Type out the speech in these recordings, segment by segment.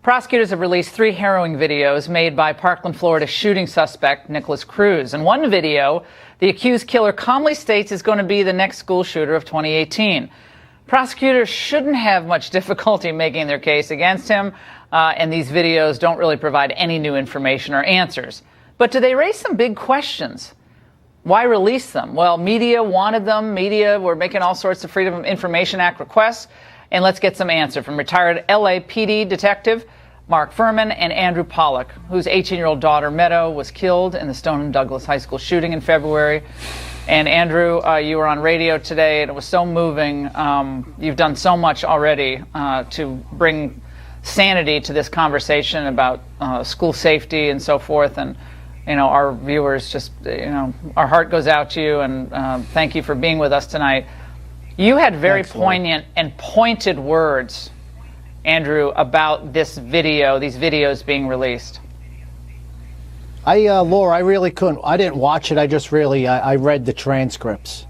Prosecutors have released 3 harrowing videos made by Parkland, Florida shooting suspect Nicholas Cruz. In one video, the accused killer calmly states he's going to be the next school shooter of 2018. Prosecutors shouldn't have much difficulty making their case against him, and these videos don't really provide any new information or answers. But do they raise some big questions? Why release them? Well, media wanted them. Media were making all sorts of Freedom of Information Act requests. And let's get some answer from retired LAPD detective Mark Furman and Andrew Pollack, whose 18-year-old daughter, Meadow, was killed in the Stone Douglas High School shooting in February. And Andrew, you were on radio today, and it was so moving. You've done so much already to bring sanity to this conversation about school safety and so forth. And, you know, our viewers just, our heart goes out to you, and thank you for being with us tonight. You had very poignant and pointed words, Andrew, about this video, these videos being released. Laura, I really couldn't. I didn't watch it. I read the transcripts.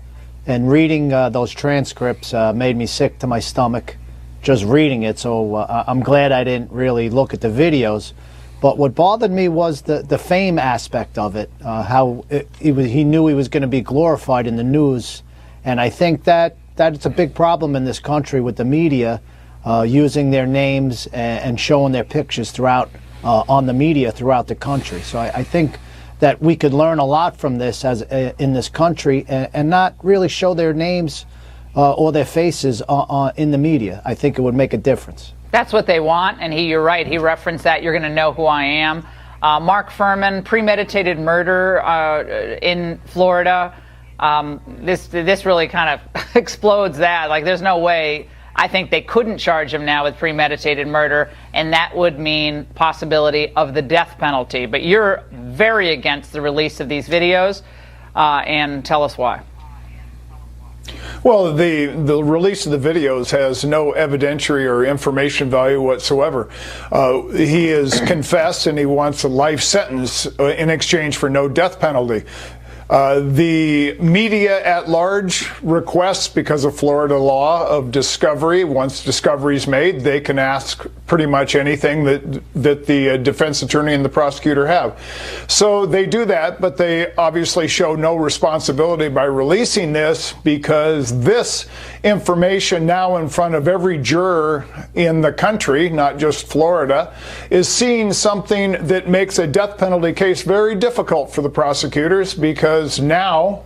And reading those transcripts made me sick to my stomach, just reading it. So I'm glad I didn't really look at the videos. But what bothered me was the fame aspect of it, how he knew he was going to be glorified in the news. And I think that it's a big problem in this country with the media using their names and showing their pictures throughout on the media throughout the country. So I think that we could learn a lot from this in this country and not really show their names or their faces in the media. I think it would make a difference. That's what they want, and you're right. He referenced that. You're going to know who I am. Mark Furman, premeditated murder in Florida. This really kind of explodes that. Like, there's no way. I think they couldn't charge him now with premeditated murder, and that would mean possibility of the death penalty. But you're very against the release of these videos, and tell us why. Well, the release of the videos has no evidentiary or information value whatsoever. He has confessed, and he wants a life sentence in exchange for no death penalty. The media at large requests, because of Florida law of discovery, once discovery is made, they can ask pretty much anything that the defense attorney and the prosecutor have. So they do that, but they obviously show no responsibility by releasing this, because this information now in front of every juror in the country, not just Florida, is seeing something that makes a death penalty case very difficult for the prosecutors, because now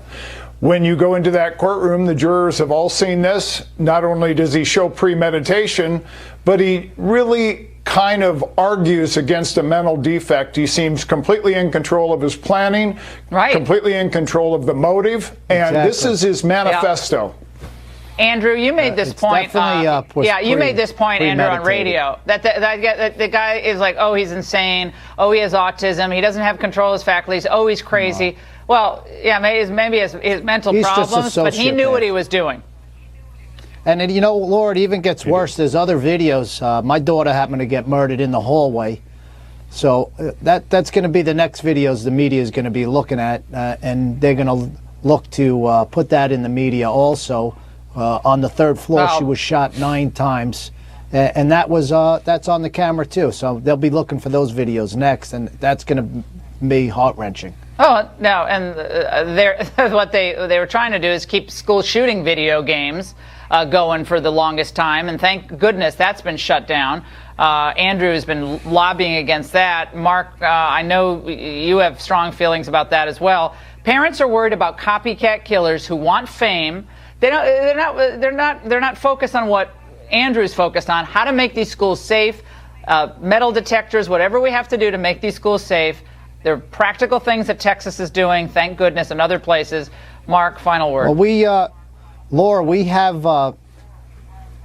when you go into that courtroom, the jurors have all seen this. Not only does he show premeditation, but he really kind of argues against a mental defect. He seems completely in control of his planning, completely in control of the motive, and this is his manifesto. Yeah. Andrew, you made this point. You made this point, Andrew, on radio. That the guy is like, oh, he's insane. Oh, he has autism. He doesn't have control of his faculties. Oh, he's crazy. No. Well, yeah, maybe his mental problems, but he knew what he was doing. And Lord, it even gets worse. There's other videos. My daughter happened to get murdered in the hallway. So that's going to be the next videos the media is going to be looking at, and they're going to look to put that in the media also. On the 3rd floor, she was shot 9 times, and that's on the camera too. So they'll be looking for those videos next, and that's going to be heart-wrenching. Oh no, and what they were trying to do is keep school shooting video games going for the longest time, and thank goodness that's been shut down. Andrew has been lobbying against that. Mark, I know you have strong feelings about that as well. Parents are worried about copycat killers who want fame. They're not focused on what Andrew's focused on, how to make these schools safe, metal detectors, whatever we have to do to make these schools safe. There are practical things that Texas is doing, thank goodness, and other places. Mark, final word. Well, Laura, we have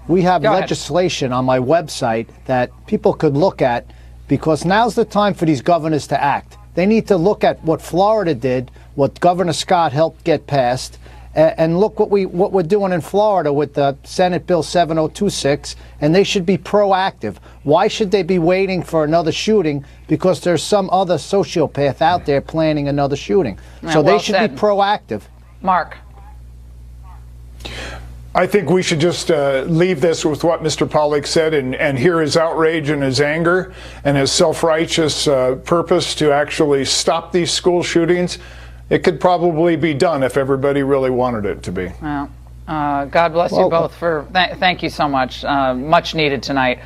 legislation on my website that people could look at, because now's the time for these governors to act. They need to look at what Florida did, what Governor Scott helped get passed, and look what we're doing in Florida with the Senate Bill 7026, and they should be proactive. Why should they be waiting for another shooting because there's some other sociopath out there planning another shooting? So they should be proactive. Mark. I think we should just leave this with what Mr. Pollack said and hear his outrage and his anger and his self-righteous purpose to actually stop these school shootings. It could probably be done if everybody really wanted it to be. Well, God bless you both for thank you so much. Much needed tonight.